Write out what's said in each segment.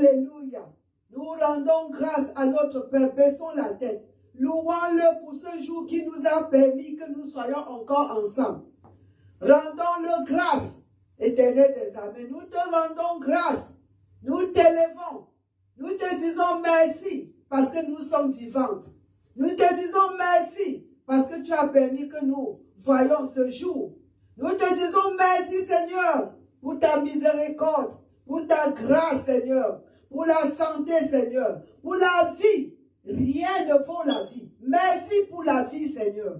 Alléluia. Nous rendons grâce à notre Père. Baissons la tête. Louons-le pour ce jour qui nous a permis que nous soyons encore ensemble. Rendons-le grâce, Éternel des armées. Nous te rendons grâce. Nous t'élevons. Nous te disons merci parce que nous sommes vivantes. Nous te disons merci parce que tu as permis que nous voyions ce jour. Nous te disons merci, Seigneur, pour ta miséricorde, pour ta grâce, Seigneur, pour la santé, Seigneur, pour la vie. Rien ne vaut la vie. Merci pour la vie, Seigneur.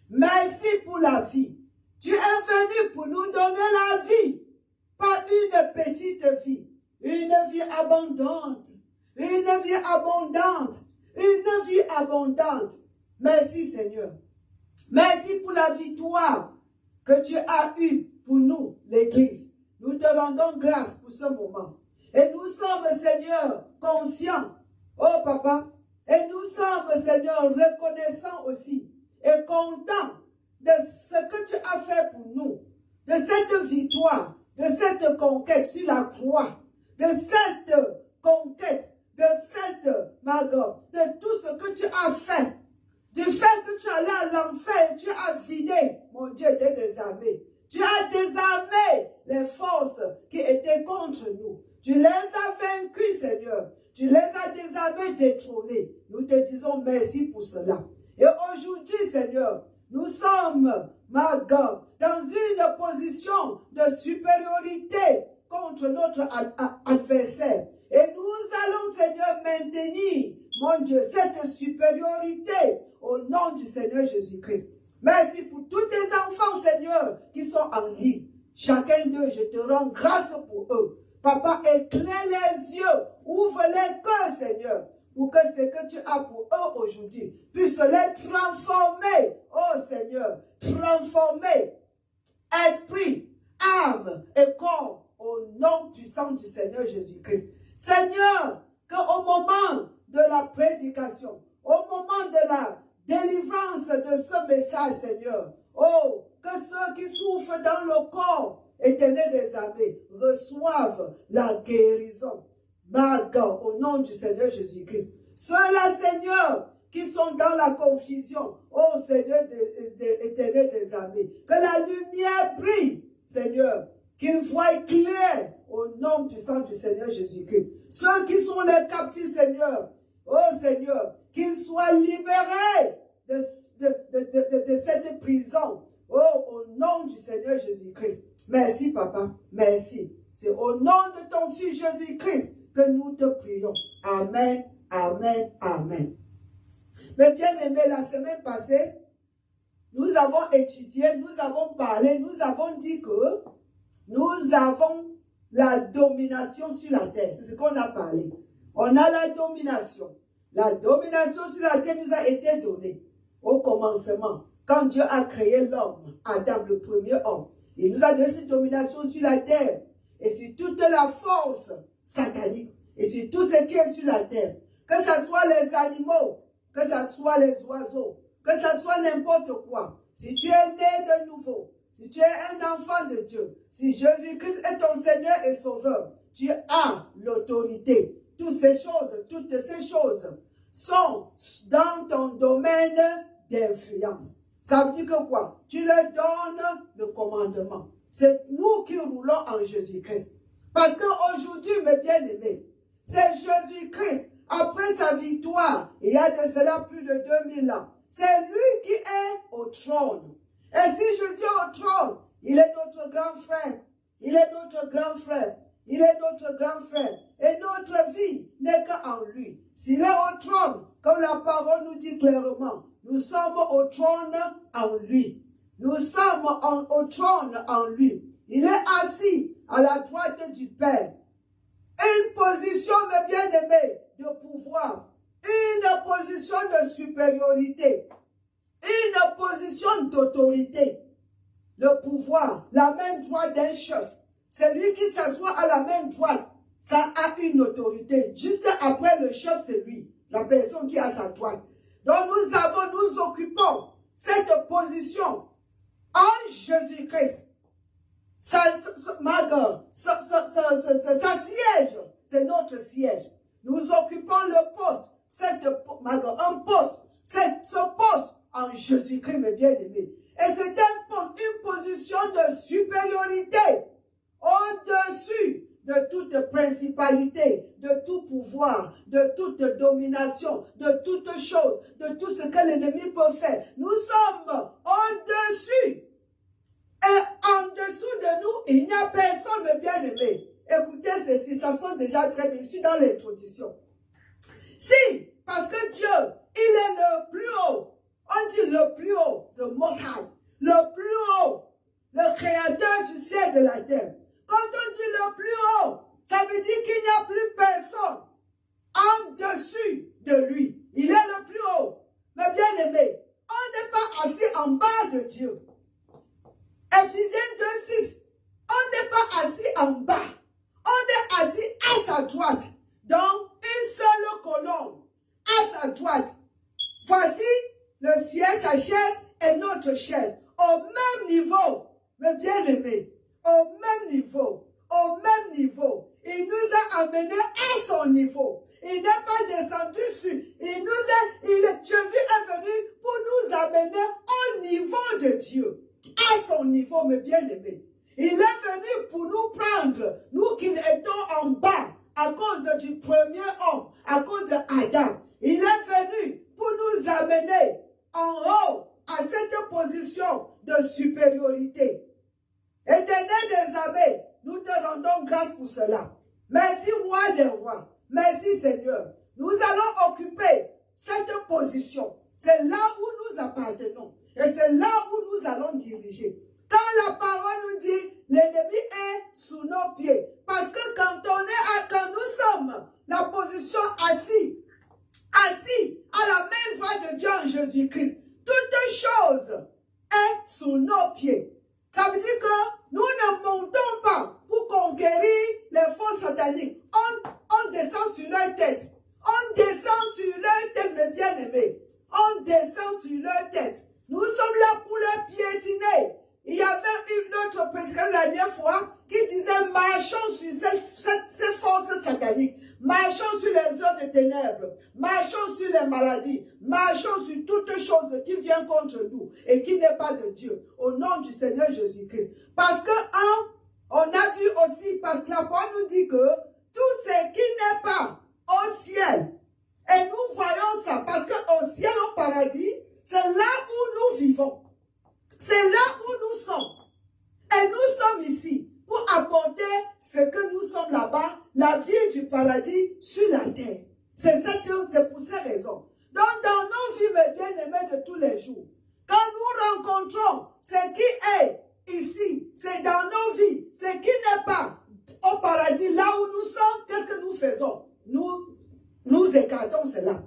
Merci pour la vie. Tu es venu pour nous donner la vie, pas une petite vie, une vie abondante, une vie abondante, une vie abondante. Merci, Seigneur. Merci pour la victoire que tu as eue pour nous, l'Église. Nous te rendons grâce pour ce moment. Et nous sommes, Seigneur, conscients, oh Papa, et nous sommes, Seigneur, reconnaissants aussi et contents de ce que tu as fait pour nous, de cette victoire, de cette conquête sur la croix, de cette conquête, de cette, ma God, de tout ce que tu as fait, du fait que tu allais à l'enfer, tu as vidé, mon Dieu, de désarmés. Tu as désarmé les forces qui étaient contre nous. Tu les as vaincus, Seigneur. Tu les as désarmés, détrônés. Nous te disons merci pour cela. Et aujourd'hui, Seigneur, nous sommes, ma God, dans une position de supériorité contre notre adversaire. Et nous allons, Seigneur, maintenir, mon Dieu, cette supériorité au nom du Seigneur Jésus-Christ. Merci pour tous tes enfants, Seigneur, qui sont en ligne. Chacun d'eux, je te rends grâce pour eux. Papa, éclaire les yeux, ouvre les cœurs, Seigneur, pour que ce que tu as pour eux aujourd'hui puisse les transformer, oh Seigneur, transformer esprit, âme et corps au nom puissant du Seigneur Jésus-Christ. Seigneur, qu'au moment de la prédication, au moment de la délivrance de ce message, Seigneur, oh, que ceux qui souffrent dans le corps, Éternel des armées, reçoivent la guérison. Ma God, au nom du Seigneur Jésus-Christ. Ceux-là, Seigneur, qui sont dans la confusion, oh Seigneur Éternel des armées, que la lumière brille, Seigneur, qu'ils voient clair au nom puissant du Seigneur Jésus-Christ. Ceux qui sont les captifs, Seigneur, oh Seigneur, qu'ils soient libérés de cette prison, oh, au nom du Seigneur Jésus-Christ. Merci, Papa. Merci. C'est au nom de ton Fils Jésus-Christ que nous te prions. Amen, amen, amen. Mais bien aimé, la semaine passée, nous avons étudié, nous avons parlé, nous avons dit que nous avons la domination sur la terre. C'est ce qu'on a parlé. On a la domination. La domination sur la terre nous a été donnée au commencement. Quand Dieu a créé l'homme, Adam, le premier homme, il nous a donné cette domination sur la terre et sur toute la force satanique et sur tout ce qui est sur la terre. Que ce soit les animaux, que ce soit les oiseaux, que ce soit n'importe quoi. Si tu es né de nouveau, si tu es un enfant de Dieu, si Jésus-Christ est ton Seigneur et Sauveur, tu as l'autorité. Toutes ces choses sont dans ton domaine d'influence. Ça veut dire que quoi? Tu leur donnes le commandement. C'est nous qui roulons en Jésus-Christ. Parce qu'aujourd'hui, mes bien-aimés, c'est Jésus-Christ, après sa victoire, il y a de cela plus de 2000 ans. C'est lui qui est au trône. Et si Jésus est au trône, il est notre grand frère. Il est notre grand frère. Il est notre grand frère. Et notre vie n'est qu'en lui. S'il est au trône, comme la parole nous dit clairement, nous sommes au trône en lui. Nous sommes au trône en lui. Il est assis à la droite du Père. Une position, mes bien-aimés, de pouvoir. Une position de supériorité. Une position d'autorité. Le pouvoir, la main droite d'un chef. Celui qui s'assoit à la main droite, ça a une autorité. Juste après le chef, c'est lui, la personne qui est à sa droite. Donc nous occupons cette position en Jésus-Christ. Ça siège, c'est notre siège. Nous occupons le poste, un poste, ce poste en Jésus-Christ, mes bien-aimés. Et c'est un poste, une position de supériorité au-dessus de toute principalité, de tout pouvoir, de toute domination, de toute chose, de tout ce que l'ennemi peut faire. Nous sommes au-dessus. Et en dessous de nous, il n'y a personne, mes bien-aimés. Écoutez ceci, ça sonne déjà très bien. Je suis dans l'introduction. Si, parce que Dieu, il est le plus haut. On dit le plus haut, the most high. Le plus haut, le créateur du ciel et de la terre. Quand on dit le plus haut, ça veut dire qu'il n'y a plus personne en dessus de lui. Il est le plus haut. Mais bien aimé, on n'est pas assis en bas de Dieu. Ephésiens 2:6, on n'est pas assis en bas. On est assis à sa droite, dans une seule colonne, à sa droite. Voici le ciel, sa chaise et notre chaise, au même niveau, mes bien-aimés. Au même niveau, au même niveau. Il nous a amenés à son niveau. Il n'est pas descendu sur. Jésus est venu pour nous amener au niveau de Dieu. À son niveau, mes bien-aimés. Il est venu pour nous prendre, nous qui étions en bas, à cause du premier homme, à cause d'Adam. Il est venu pour nous amener en haut, à cette position de supériorité. Éternel des armées, nous te rendons grâce pour cela. Merci, roi des rois. Merci, Seigneur. Nous allons occuper cette position. C'est là où nous appartenons. Et c'est là où nous allons diriger. Quand la parole nous dit, l'ennemi est sous nos pieds. Parce que quand nous sommes la position assis à la main droite de Dieu en Jésus-Christ, toute chose est sous nos pieds. Ça veut dire que nous ne montons pas pour conquérir les forces sataniques. On descend sur leur tête. On descend sur leur tête, mes bien-aimés. On descend sur leur tête. Nous sommes là pour les piétiner. Il y avait une autre prédicatrice la dernière fois qui disait marchons sur ces forces sataniques. Marchons sur les heures de ténèbres. Marchons sur les maladies. Marchons sur toutes choses qui viennent contre nous et qui n'est pas de Dieu. Au nom du Seigneur Jésus-Christ. Parce que, on a vu aussi, parce que la parole nous dit que tout ce qui n'est pas au ciel, et nous voyons ça, parce qu'au ciel, au paradis, c'est là où nous vivons. C'est là où nous sommes. Et nous sommes ici pour apporter ce que nous sommes là-bas, la vie du paradis sur la terre. C'est pour ces raisons. Donc, dans nos vies, mes bien-aimés de tous les jours, quand nous rencontrons ce qui est ici, c'est dans nos vies, ce qui n'est pas au paradis, là où nous sommes, qu'est-ce que nous faisons? Nous écartons cela.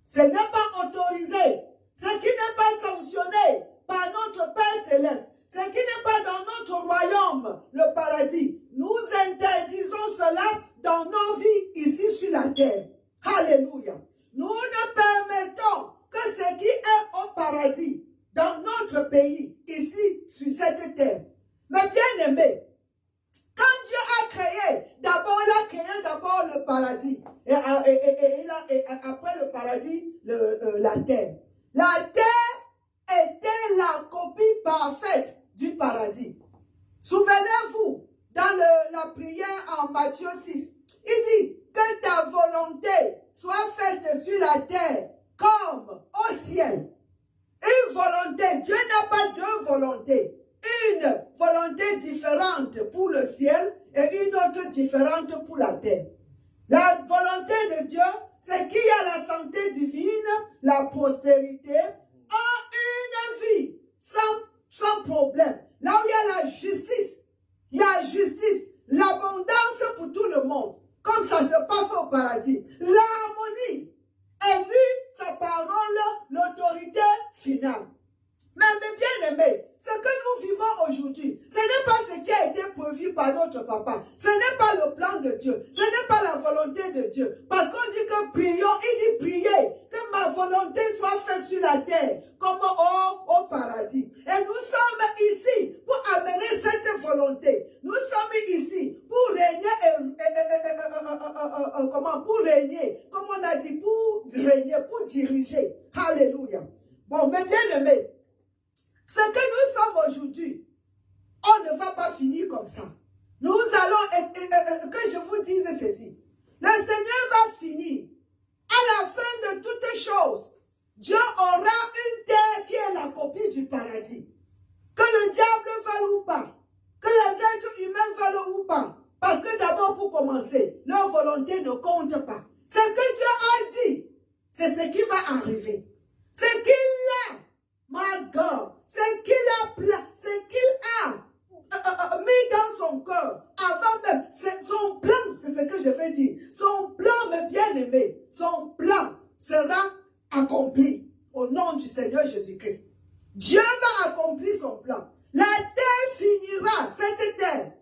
Ce n'est pas autorisé. Ce qui n'est pas sanctionné par notre Père Céleste, ce qui n'est pas dans notre royaume, le paradis. Nous interdisons cela dans nos vies ici sur la terre. Alléluia. Nous ne permettons que ce qui est au paradis, dans notre pays, ici sur cette terre. Mais bien aimé, quand Dieu a créé, d'abord il a créé d'abord le paradis. Et après le paradis, la terre. La terre était la copie parfaite du paradis. Souvenez-vous, dans la prière en Matthieu 6, il dit que ta volonté soit faite sur la terre comme au ciel. Une volonté, Dieu n'a pas deux volontés. Une volonté différente pour le ciel et une autre différente pour la terre. La volonté de Dieu, c'est qu'il y a la santé divine, la prospérité, en une vie sans problème. Là où il y a la justice, l'abondance pour tout le monde, comme ça se passe au paradis. L'harmonie, et lui, sa parole, l'autorité finale. Mais mes bien-aimés, ce que nous vivons aujourd'hui, ce n'est pas ce qui a été prévu par notre papa. Ce n'est pas le plan de Dieu. Ce n'est pas la volonté de Dieu. Parce qu'on dit que prions, il dit prier, que ma volonté soit faite sur la terre comme au paradis. Et nous sommes ici pour amener cette volonté. Nous sommes ici pour régner, pour régner, comme on a dit, pour régner, pour diriger. Alléluia. Bon, mais bien aimés, ce que nous sommes aujourd'hui, on ne va pas finir comme ça. Nous allons, que je vous dise ceci. Le Seigneur va finir. À la fin de toutes choses, Dieu aura une terre qui est la copie du paradis. Que le diable veuille ou pas, que les êtres humains veulent ou pas. Parce que d'abord, pour commencer, leur volonté ne compte pas. Ce que Dieu a dit, c'est ce qui va arriver. Ce qu'il a, my God, ce qu'il a mis dans son cœur, avant même, son plan, c'est ce que je vais dire, son plan, mes bien-aimés, son plan sera accompli au nom du Seigneur Jésus-Christ. Dieu va accomplir son plan. La terre finira, cette terre,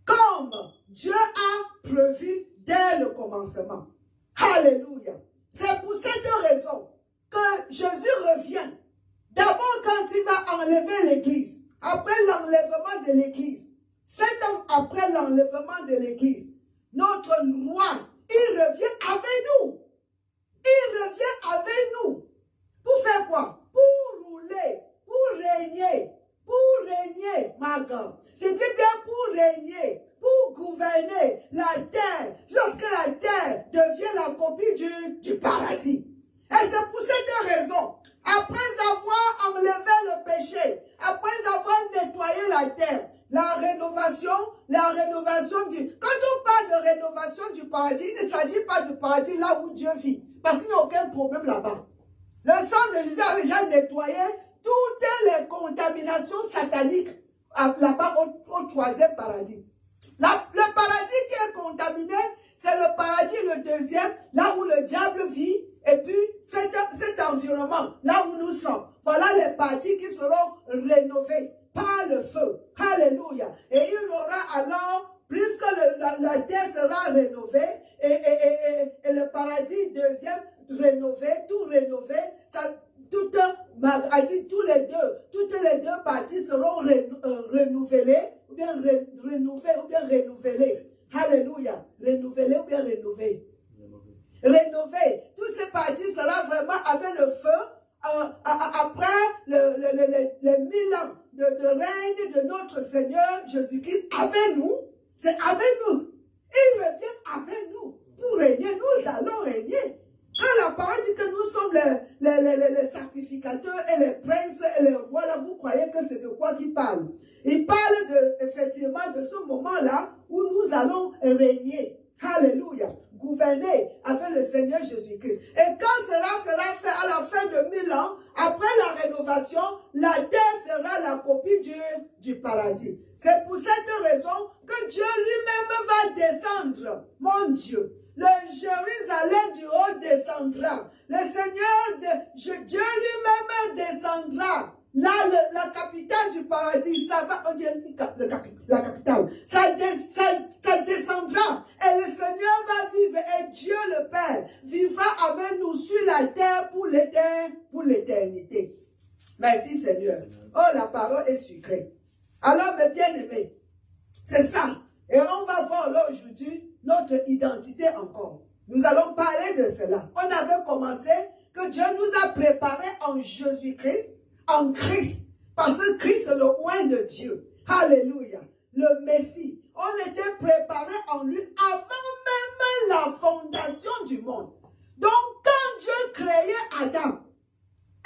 comme Dieu a prévu dès le commencement. Alléluia. C'est pour cette raison que Jésus revient. D'abord quand il va enlever l'église, après l'enlèvement de l'église, 7 ans après l'enlèvement de l'église, notre roi, il revient avec nous. Il revient avec nous. Pour faire quoi? Pour rouler, pour régner, ma God. Je dis bien pour régner, pour gouverner la terre, lorsque la terre devient la copie du paradis. Et c'est pour cette raison, après avoir enlevé le péché, après avoir nettoyé la terre, la rénovation du... Quand on parle de rénovation du paradis, il ne s'agit pas du paradis là où Dieu vit, parce qu'il n'y a aucun problème là-bas. Le sang de Jésus avait déjà nettoyé toutes les contaminations sataniques là-bas au 3e paradis. Le paradis qui est contaminé, c'est le paradis le 2e, là où le diable vit, et puis cet environnement, là où nous sommes. Voilà les parties qui seront rénovées par le feu. Alléluia. Et il y aura alors, plus que la terre sera rénovée, et le paradis 2e rénové, tout rénové, toutes les deux parties seront renouvelées, ou bien renouvelées. Alléluia. Renouvelées ou bien rénovées. Rénové. Toutes ces parties seront vraiment avec le feu après les 1000 ans de règne de notre Seigneur Jésus-Christ avec nous. C'est avec nous. Il revient avec nous pour régner. Nous allons régner. Quand la parole dit que nous sommes les sacrificateurs et les princes et les rois, là, vous croyez que c'est de quoi qu'il parle? Il parle effectivement de ce moment-là où nous allons régner. Alléluia. Gouverner avec le Seigneur Jésus-Christ. Et quand cela sera fait à la fin de 1000 ans, après la rénovation, la terre sera la copie du paradis. C'est pour cette raison que Dieu lui-même va descendre. Mon Dieu. Le Jérusalem du haut descendra. Le Seigneur, Dieu lui-même descendra. Là, la capitale du paradis, ça va, on dit la capitale, ça descendra. Et le Seigneur va vivre, et Dieu le Père vivra avec nous sur la terre pour l'éternité. Merci Seigneur. Oh, la parole est sucrée. Alors, mes bien-aimés, c'est ça. Et on va voir là aujourd'hui notre identité encore. Nous allons parler de cela. On avait commencé que Dieu nous a préparés en Jésus-Christ, en Christ. Parce que Christ est le oint de Dieu. Alléluia. Le Messie. On était préparés en lui avant même la fondation du monde. Donc, quand Dieu créait Adam,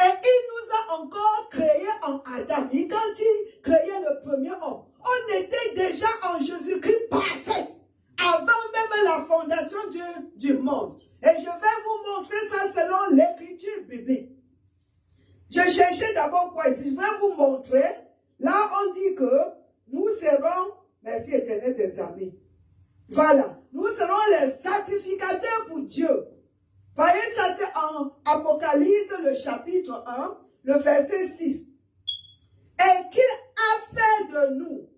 et il nous a encore créé en Adam, et quand il créait le premier homme, on était déjà en Jésus-Christ parfait, avant même la fondation du monde. Et je vais vous montrer ça selon l'écriture biblique. Je cherchais d'abord quoi ici. Je vais vous montrer. Là, on dit que nous serons, merci éternel des amis. Voilà. Nous serons les sacrificateurs pour Dieu. Voyez, ça c'est en Apocalypse, le chapitre 1, le verset 6. Et qu'il a fait de nous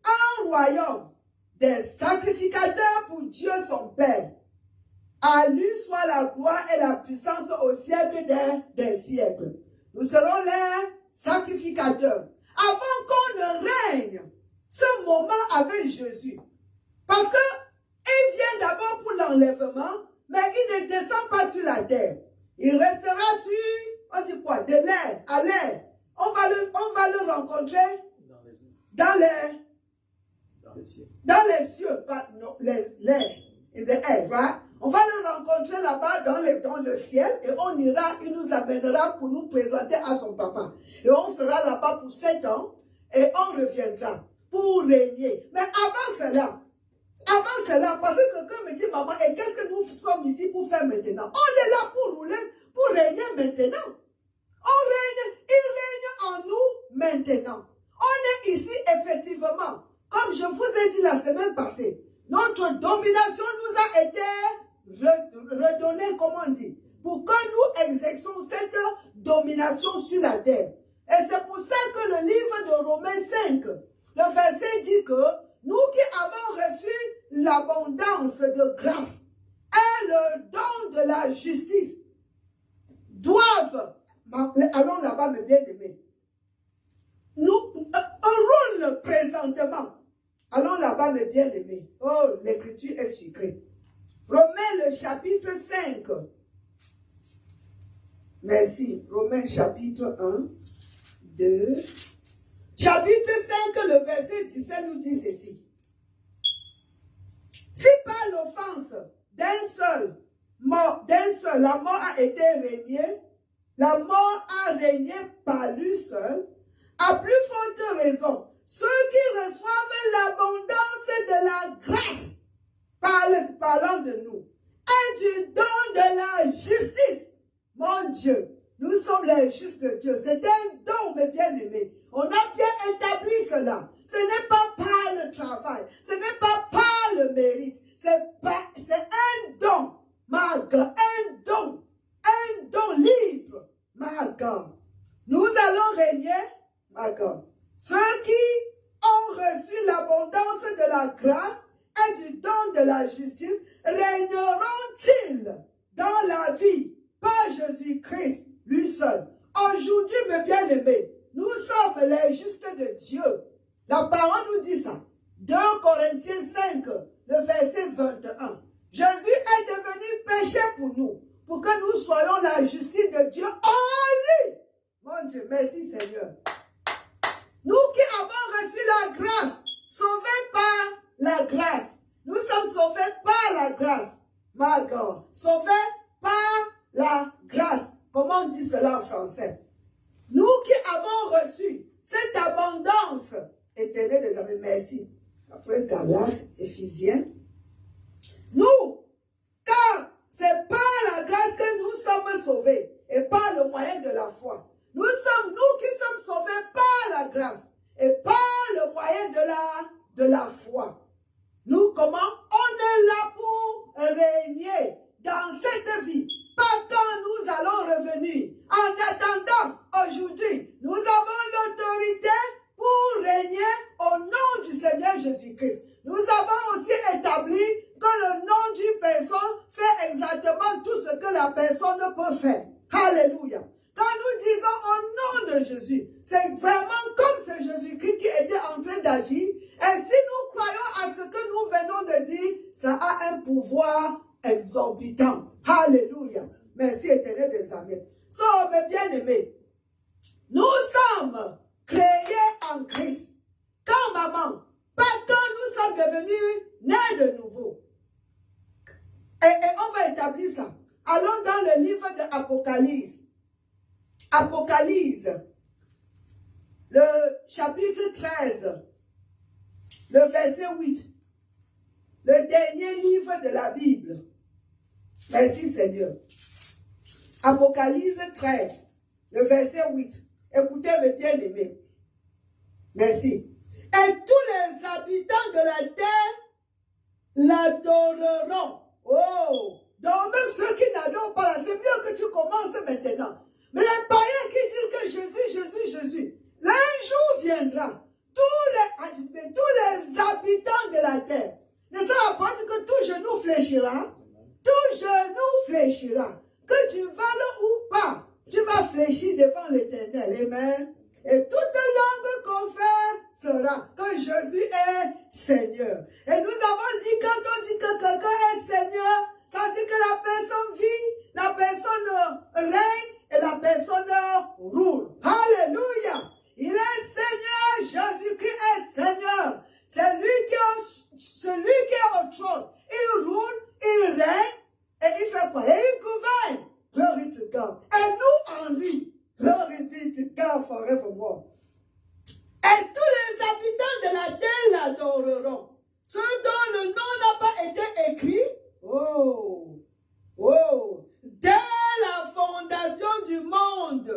un royaume des sacrificateurs pour Dieu son Père. À lui soit la gloire et la puissance au siècle des siècles. Nous serons les sacrificateurs. Avant qu'on ne règne, ce moment avec Jésus. Parce que il vient d'abord pour l'enlèvement, mais il ne descend pas sur la terre. Il restera sur, on dit quoi, de l'air, à l'air. On va le rencontrer dans les cieux. Dans les cieux, pas, non, l'air, in the air, right? On va le rencontrer là-bas dans le ciel et on ira, il nous amènera pour nous présenter à son papa. Et on sera là-bas pour 7 ans et on reviendra pour régner. Mais avant cela, parce que quelqu'un me dit, maman, et qu'est-ce que nous sommes ici pour faire maintenant? On est là pour rouler, pour régner maintenant. On règne, il règne en nous maintenant. On est ici effectivement, comme je vous ai dit la semaine passée, notre domination nous a été redonnée, comme on dit, pour que nous exercions cette domination sur la terre. Et c'est pour ça que le livre de Romains 5, le verset dit que nous qui avons reçu l'abondance de grâce et le don de la justice doivent, allons là-bas mes bien-aimés, nous roule présentement. Allons là-bas mes bien-aimés. Oh, l'écriture est sucrée. Romains le chapitre 5. Merci. Romains chapitre 1, 2. Chapitre 5, le verset 17 nous dit ceci. Si par l'offense d'un seul, la mort a été régnée, la mort a régné par lui seul, à plus forte raison, ceux qui reçoivent l'abondance de la grâce, parlant de nous, et du don de la justice. Mon Dieu, nous sommes les justes de Dieu. C'est un don, mes bien-aimés. On a bien établi cela. Ce n'est pas par le travail, ce n'est pas par le mérite, c'est un don, ma God, un don libre, ma God. Nous allons régner, ma God. Ceux qui ont reçu l'abondance de la grâce et du don de la justice régneront-ils dans la vie par Jésus-Christ, lui seul. Aujourd'hui, mes bien-aimés, nous sommes les justes de Dieu. La parole nous dit ça. 2 Corinthiens 5, le verset 21. Jésus est devenu péché pour nous, pour que nous soyons la justice de Dieu en lui. Mon Dieu, merci Seigneur. Nous qui avons reçu la grâce, sauvés par la grâce. Nous sommes sauvés par la grâce. My God. Sauvés par la grâce. Comment on dit cela en français? Nous qui avons reçu cette abondance éternelle des amis, merci. Après Galates, Éphésiens. Nous, car c'est par la grâce que nous sommes sauvés et par le moyen de la foi. Nous qui sommes sauvés par la grâce et par le moyen de la foi. Nous, comment? On est là pour régner dans cette vie. Pas quand nous allons revenir. En attendant, aujourd'hui, nous avons l'autorité pour régner au nom du Seigneur Jésus-Christ. Nous avons aussi établi que le nom d'une personne fait exactement tout ce que la personne peut faire. Alléluia. Quand nous disons au nom de Jésus, c'est vraiment comme c'est Jésus-Christ qui était en train d'agir. Et si nous croyons à ce que nous venons de dire, ça a un pouvoir exorbitant. Alléluia. Merci éternel des amis. So, mes bien-aimés, nous sommes créés en Christ. Quand maman, pas quand nous sommes devenus nés de nouveau. Et on va établir ça. Allons dans le livre de Apocalypse. Apocalypse, le chapitre 13, le verset 8. Le dernier livre de la Bible. Merci Seigneur. Apocalypse 13, le verset 8. Écoutez mes bien-aimés. Merci. Et tous les habitants de la terre l'adoreront. Oh! Donc même ceux qui n'adorent pas, c'est mieux que tu commences maintenant. Mais les païens qui disent que Jésus, là un jour viendra. Tous les habitants de la terre. Ne ça pas que tout genou fléchira. Tout fléchira. Que tu vales ou pas, tu vas fléchir devant l'Éternel. Amen. Et toute langue confessera que Jésus est Seigneur. Et nous avons dit, quand on dit que quelqu'un est Seigneur, ça veut dire que la personne vit, la personne règne et la personne roule. Alléluia. Il est Seigneur, Jésus-Christ est Seigneur. C'est celui qui est au trône. Il roule, il règne et il fait quoi? Et il gouverne. Glory to God. Et nous en lui. Glory be to God forevermore. Et tous les habitants de la terre l'adoreront. Ceux dont le nom n'a pas été écrit, dès la fondation du monde.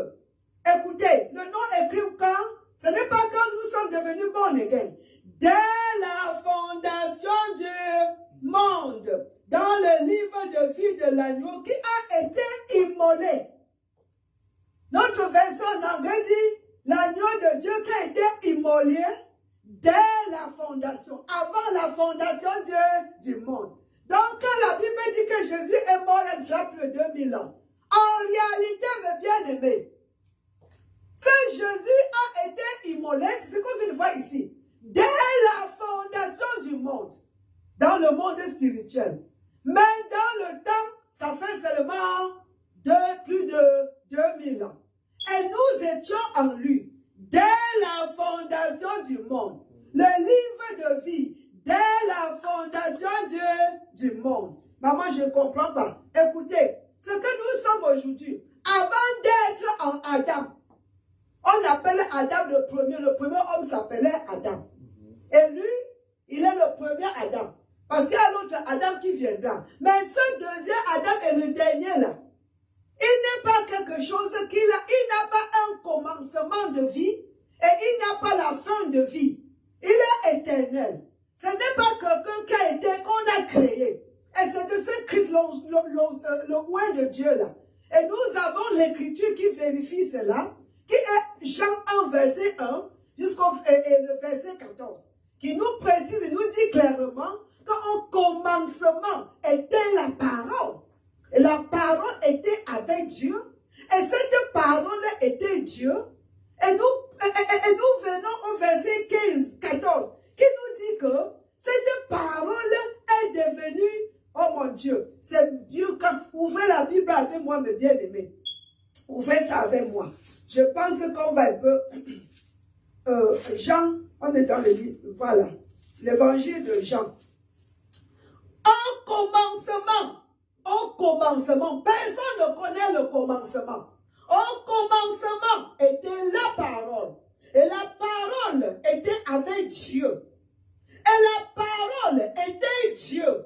Écoutez, le nom écrit quand? Ce n'est pas quand nous sommes devenus born again. Dès la fondation du monde, dans le livre de vie de l'agneau qui a été immolé. Notre version en anglais dit l'agneau de Dieu qui a été immolé dès la fondation, avant la fondation du monde. Donc, quand la Bible dit que Jésus est mort, il sera plus de 2000 ans. En réalité, mes bien-aimés, si Jésus a été immolé, c'est ce qu'on vient de voir ici, dès la fondation du monde, dans le monde spirituel. Mais dans le temps, ça fait seulement plus de 2000 ans. Et nous étions en lui, dès la fondation du monde. Le livre de vie, dès la fondation du monde. Maman, je ne comprends pas. Écoutez, ce que nous sommes aujourd'hui, avant d'être en Adam, on appelle Adam le premier homme s'appelait Adam. Et lui, il est le premier Adam. Parce qu'il y a l'autre Adam qui viendra. Mais ce deuxième Adam est le dernier là. Il n'est pas quelque chose qu'il a. Il n'a pas un commencement de vie et il n'a pas la fin de vie. Il est éternel. Ce n'est pas quelqu'un qui a été, qu'on a créé. Et c'est de ce Christ, le roi de Dieu là. Et nous avons l'écriture qui vérifie cela, qui est Jean 1, verset 1, jusqu'au le verset 14, qui nous précise et nous dit clairement qu'au commencement était la parole. Et la parole était avec Dieu. Et cette parole était Dieu. Et nous venons au verset 15, 14, qui nous dit que cette parole est devenue, oh mon Dieu, c'est mieux quand ouvrez la Bible avec moi, mes bien-aimés. Ouvrez ça avec moi. Je pense qu'on va un peu... Jean, on est dans le livre, voilà, l'évangile de Jean. Au commencement, personne ne connaît le commencement. Au commencement était la parole. Et la parole était avec Dieu. Et la parole était Dieu.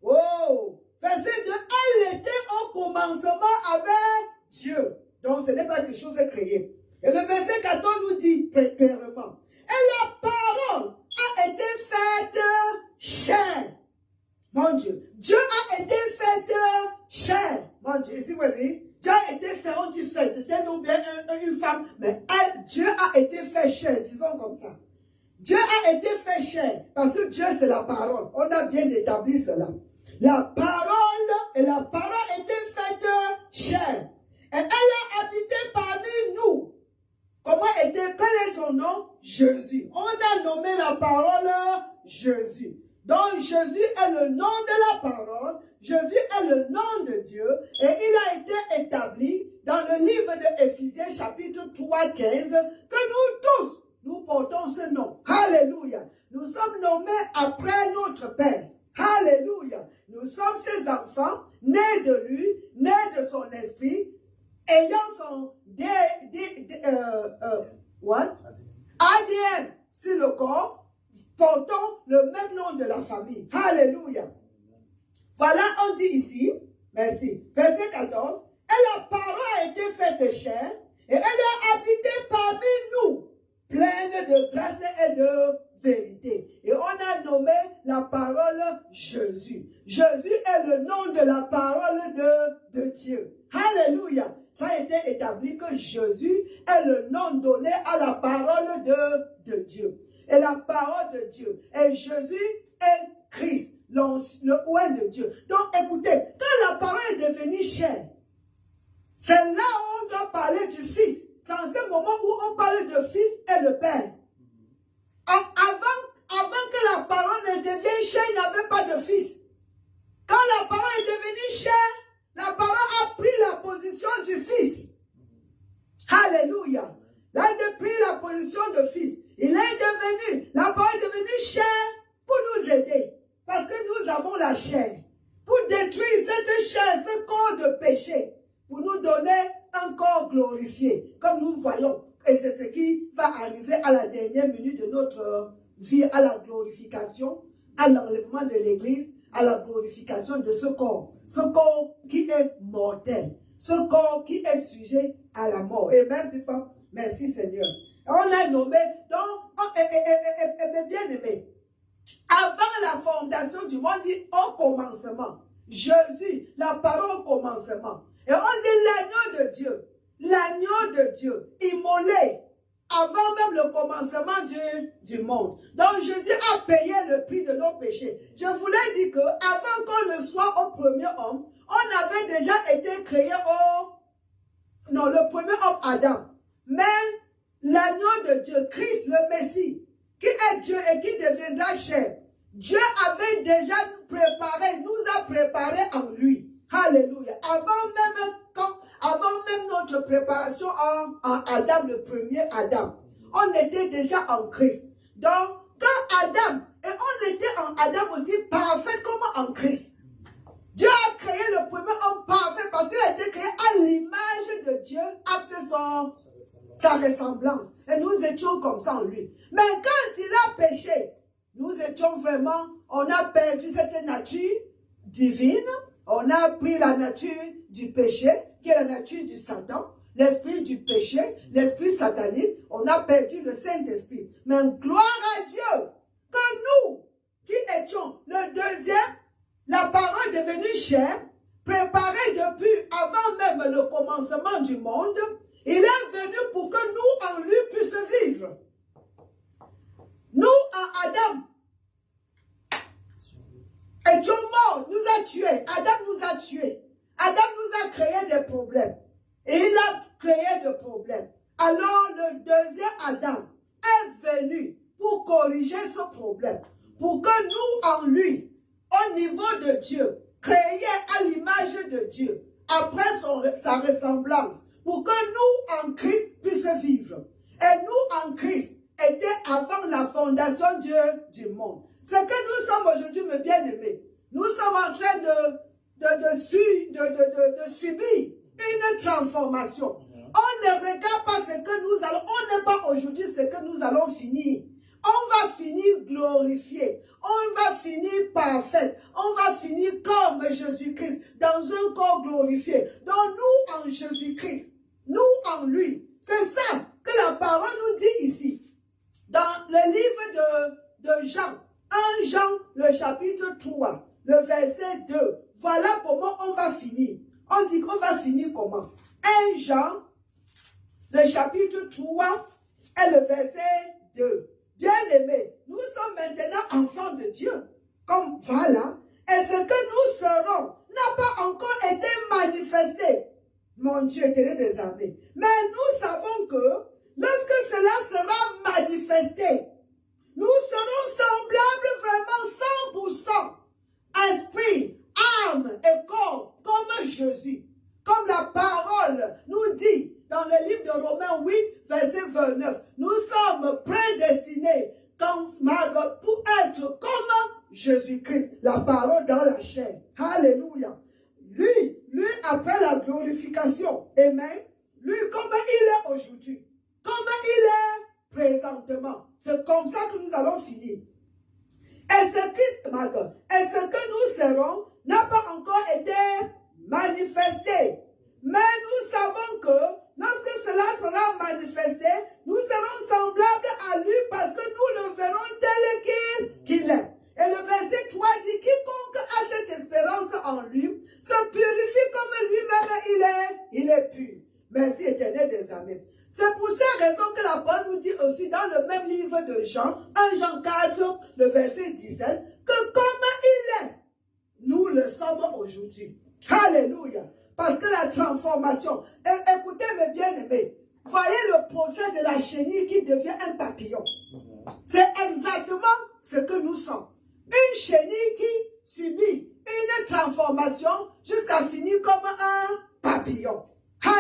Oh, verset 2, elle était au commencement avec Dieu. Donc ce n'est pas quelque chose de créé. Et le verset 14 nous dit clairement. Et la parole a été faite chair. Mon Dieu. Dieu a été fait chair. Mon Dieu. Ici, voici. Dieu a été fait, on dit fait. C'était non bien une femme. Mais Dieu a été fait chair. Disons comme ça. Dieu a été fait chair. Parce que Dieu, c'est la parole. On a bien établi cela. La parole, et la parole était faite chair. Et elle a habité parmi nous. Quel est son nom? Jésus. On a nommé la parole Jésus. Donc Jésus est le nom de la parole, Jésus est le nom de Dieu et il a été établi dans le livre de Éphésiens chapitre 3, 15 que nous tous, nous portons ce nom. Alléluia. Nous sommes nommés après notre Père. Alléluia. Nous sommes ses enfants, nés de lui, nés de son esprit, ayant son ADN sur le corps, portons le même nom de la famille. Alléluia. Voilà, on dit ici, merci, verset 14, et la parole a été faite chair, et elle a habité parmi nous, pleine de grâce et de vérité. Et on a nommé la parole Jésus. Jésus est le nom de la parole de Dieu. Alléluia. Ça a été établi que Jésus est le nom donné à la parole de Dieu. Et la parole de Dieu. Et Jésus est Christ, le roi de Dieu. Donc écoutez, quand la parole est devenue C'est là où on doit parler du Fils. C'est en ce moment où on parle de Fils et le Père. Avant que la parole ne devienne chair, il n'y avait pas de Fils. Quand la parole est devenue chair, la parole a pris la position du Fils. Alléluia. Il a pris la position de Fils. La parole est devenue chair pour nous aider. Parce que nous avons la chair. Pour détruire cette chair, ce corps de péché. Pour nous donner un corps glorifié. Comme nous voyons. Et c'est ce qui va arriver à la dernière minute de notre vie. À la glorification. À l'enlèvement de l'église. À la glorification de ce corps. Ce corps qui est mortel. Ce corps qui est sujet à la mort. Amen, papa. Merci Seigneur. On a nommé, donc, bien aimé. Avant la fondation du monde, dit au commencement. Jésus, la parole au commencement. Et on dit l'agneau de Dieu, immolé avant même le commencement du monde. Donc Jésus a payé le prix de nos péchés. Je voulais dire que avant qu'on ne soit au premier homme, on avait déjà été créé le premier homme Adam. Mais l'agneau de Dieu, Christ le Messie, qui est Dieu et qui deviendra chair, Dieu avait déjà nous a préparé en lui. Alléluia. Avant même notre préparation en Adam, le premier Adam, on était déjà en Christ. Donc, quand Adam, et on était en Adam aussi parfait comme en Christ. Dieu a créé le premier homme parfait parce qu'il a été créé à l'image de Dieu, après sa ressemblance. Et nous étions comme ça en lui. Mais quand il a péché, nous étions vraiment, on a perdu cette nature divine, on a pris la nature du péché, qui est la nature du Satan, l'esprit du péché, l'esprit satanique, on a perdu le Saint-Esprit. Mais gloire à Dieu, que nous, qui étions le deuxième, la parole est devenue chair, préparée depuis avant même le commencement du monde, il est venu pour que nous, en lui, puissions vivre. Nous, en Adam, étions morts, nous a tués. Adam nous a tués. Adam nous a créé des problèmes. Et il a créé des problèmes. Alors, le deuxième Adam est venu pour corriger ce problème. Pour que nous, en lui, au niveau de Dieu, créés à l'image de Dieu, après sa ressemblance, pour que nous, en Christ, puissions vivre. Et nous, en Christ, étions avant la fondation du monde. Ce que nous sommes aujourd'hui, mes bien-aimés, nous sommes en train de subir une transformation. On ne regarde pas ce que nous allons, on n'est pas aujourd'hui ce que nous allons finir. On va finir glorifié, on va finir parfait, on va finir comme Jésus-Christ, dans un corps glorifié. Donc nous en Jésus-Christ, nous en lui. C'est ça que la parole nous dit ici. Dans le livre de Jean, 1 Jean, le chapitre 3, le verset 2. Voilà comment on va finir. On dit qu'on va finir comment? 1 Jean, le chapitre 3 et le verset 2. Bien-aimés, nous sommes maintenant enfants de Dieu. Comme voilà. Et ce que nous serons n'a pas encore été manifesté. Mon Dieu, éternel des armées. Mais nous savons que lorsque cela sera manifesté, nous serons semblables vraiment 100%. Esprit, âme et corps, comme Jésus. Comme la parole nous dit dans le livre de Romains 8, verset 29. Nous sommes prédestinés pour être comme Jésus-Christ. La parole dans la chair. Alléluia. Lui, après la glorification. Amen. Lui, comme il est aujourd'hui. Comme il est présentement. C'est comme ça que nous allons finir. Et ce que nous serons n'a pas encore été manifesté. Mais nous savons que lorsque cela sera manifesté, nous serons semblables à lui parce que nous le verrons tel qu'il est. Et le verset 3 dit, quiconque a cette espérance en lui se purifie comme lui-même il est pur. Merci éternel des armées. C'est pour cette raison que la parole nous dit aussi dans le même livre de Jean, 1 Jean 4, le verset 17, que comme il est, nous le sommes aujourd'hui. Alléluia. Parce que la transformation, écoutez mes bien-aimés, voyez le procès de la chenille qui devient un papillon. C'est exactement ce que nous sommes. Une chenille qui subit une transformation jusqu'à finir comme un papillon.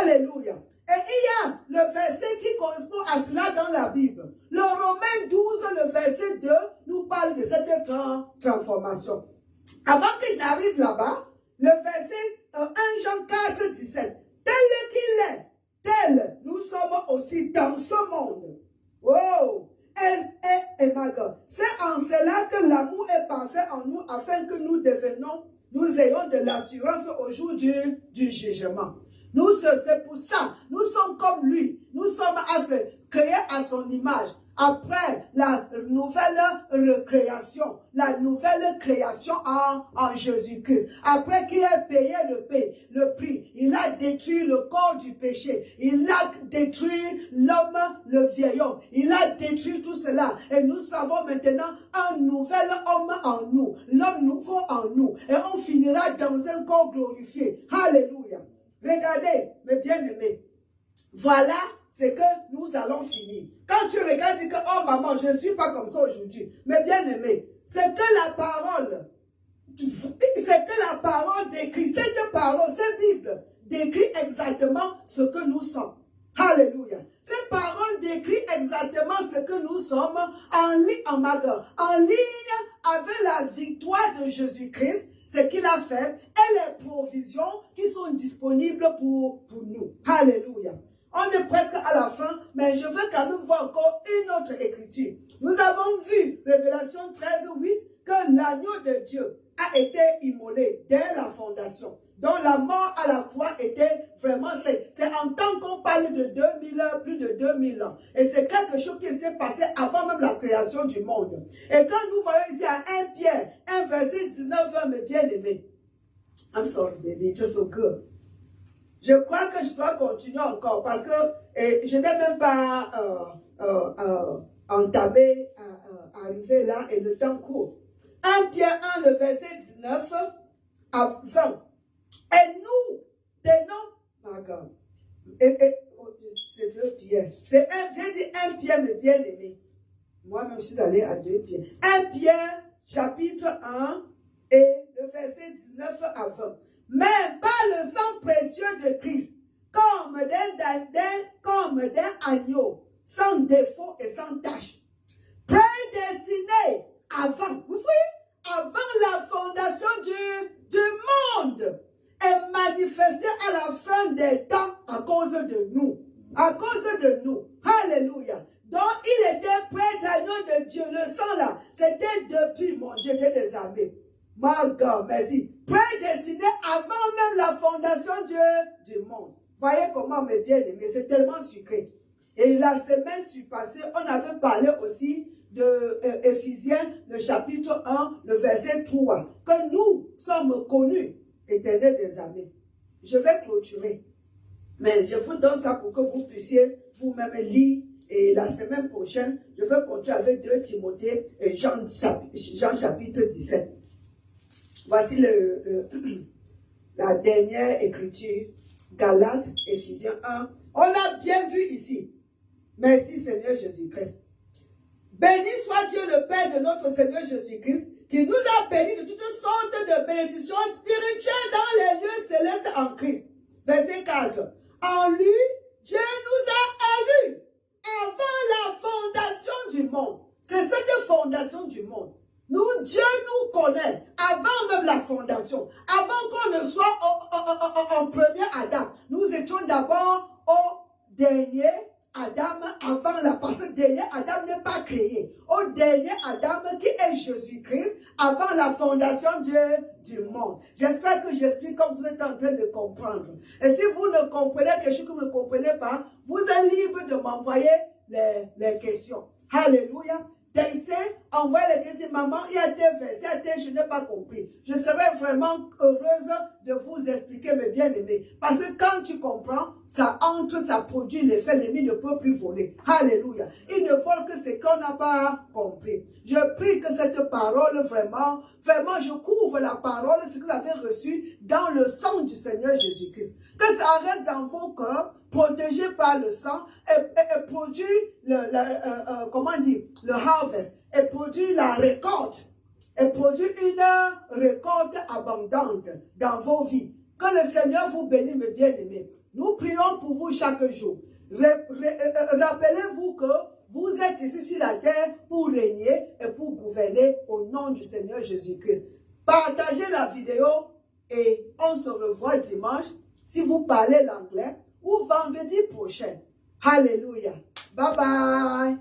Alléluia. Et il y a le verset qui correspond à cela dans la Bible. Le Romains 12, le verset 2, nous parle de cette transformation. Avant qu'il n'arrive là-bas, le verset 1 Jean 4, 17. Tel qu'il est, tel nous sommes aussi dans ce monde. Oh! C'est en cela que l'amour est parfait en nous, afin que nous ayons de l'assurance au jour du jugement. C'est pour ça, nous sommes comme lui. Nous sommes créés à son image. Après la nouvelle recréation, la nouvelle création en Jésus-Christ. Après qu'il ait payé le prix, il a détruit le corps du péché. Il a détruit l'homme, le vieil homme. Il a détruit tout cela. Et nous savons maintenant un nouvel homme en nous. L'homme nouveau en nous. Et on finira dans un corps glorifié. Alléluia. Regardez, mes bien-aimés. Voilà ce que nous allons finir. Quand tu regardes, tu dis que, oh maman, je ne suis pas comme ça aujourd'hui. Mais bien-aimé, c'est que la parole décrit, cette parole, cette Bible décrit exactement ce que nous sommes. Alléluia. Cette parole décrit exactement ce que nous sommes en ligne avec la victoire de Jésus-Christ, ce qu'il a fait et les provisions qui sont disponibles pour nous. Alléluia. On est presque à la fin, mais je veux quand même voir encore une autre écriture. Nous avons vu, Révélation 13, 8, que l'agneau de Dieu a été immolé dès la fondation. Donc la mort à la croix était vraiment, c'est en tant qu'on parle de 2000 ans, plus de 2000 ans. Et c'est quelque chose qui s'était passé avant même la création du monde. Et quand nous voyons ici à 1 Pierre, 1 verset 19, mes bien-aimés. I'm sorry baby, it's just so good. Je crois que je dois continuer encore parce que je n'ai même pas entamé, arrivé là et le temps court. 1 Pierre 1, le verset 19 à 20. Et nous tenons, c'est 2 Pierre. J'ai dit 1 Pierre, mes bien-aimés. Moi-même, je suis allé à 2 Pierre. 1 Pierre, chapitre 1, et le verset 19 à 20. Mais par le sang précieux de Christ, comme d'un agneau, sans défaut et sans tache, prédestiné avant, vous voyez, avant la fondation du monde, est manifesté à la fin des temps à cause de nous. À cause de nous. Alléluia. Donc, il était près de l'agneau de Dieu. Le sang là, c'était depuis mon Dieu des armées. My God, merci. Prédestiné avant même la fondation du monde. Voyez comment, mes bien-aimés, c'est tellement sucré. Et la semaine passée, on avait parlé aussi de Éphésiens, le chapitre 1, le verset 3, que nous sommes connus, éternels des armées. Je vais clôturer. Mais je vous donne ça pour que vous puissiez vous-même lire. Et la semaine prochaine, je vais continuer avec 2 Timothée et Jean chapitre 17. Voici la dernière écriture, Galates, Éphésiens 1. On l'a bien vu ici. Merci Seigneur Jésus-Christ. Béni soit Dieu le Père de notre Seigneur Jésus-Christ, qui nous a bénis de toutes sortes de bénédictions spirituelles dans les lieux célestes en Christ. Verset 4. En lui, Dieu nous a élus avant la fondation du monde. C'est cette fondation du monde. Nous, Dieu nous connaît avant même la fondation. Avant qu'on ne soit en premier Adam. Nous étions d'abord au dernier Adam avant la, parce que le dernier Adam n'est pas créé. Au dernier Adam qui est Jésus-Christ avant la fondation du monde. J'espère que j'explique comme vous êtes en train de comprendre. Et si vous ne comprenez quelque chose que vous ne comprenez pas, vous êtes libre de m'envoyer les questions. Alléluia. envoie les chrétiens, maman, il y a des versets, je n'ai pas compris. Je serais vraiment heureuse de vous expliquer, mes bien-aimés. Parce que quand tu comprends, ça entre, ça produit l'effet, l'ennemi ne peut plus voler. Alléluia. Il ne vole que ce qu'on n'a pas compris. Je prie que cette parole, vraiment, je couvre la parole, ce que vous avez reçu dans le sang du Seigneur Jésus-Christ. Que ça reste dans vos cœurs, protégé par le sang, et produit le harvest, et produit la récolte, et produit une récolte abondante dans vos vies. Que le Seigneur vous bénisse, mes bien-aimés. Nous prions pour vous chaque jour. Rappelez-vous que vous êtes ici sur la terre pour régner et pour gouverner au nom du Seigneur Jésus-Christ. Partagez la vidéo et on se revoit dimanche si vous parlez l'anglais ou vendredi prochain. Alléluia. Bye bye.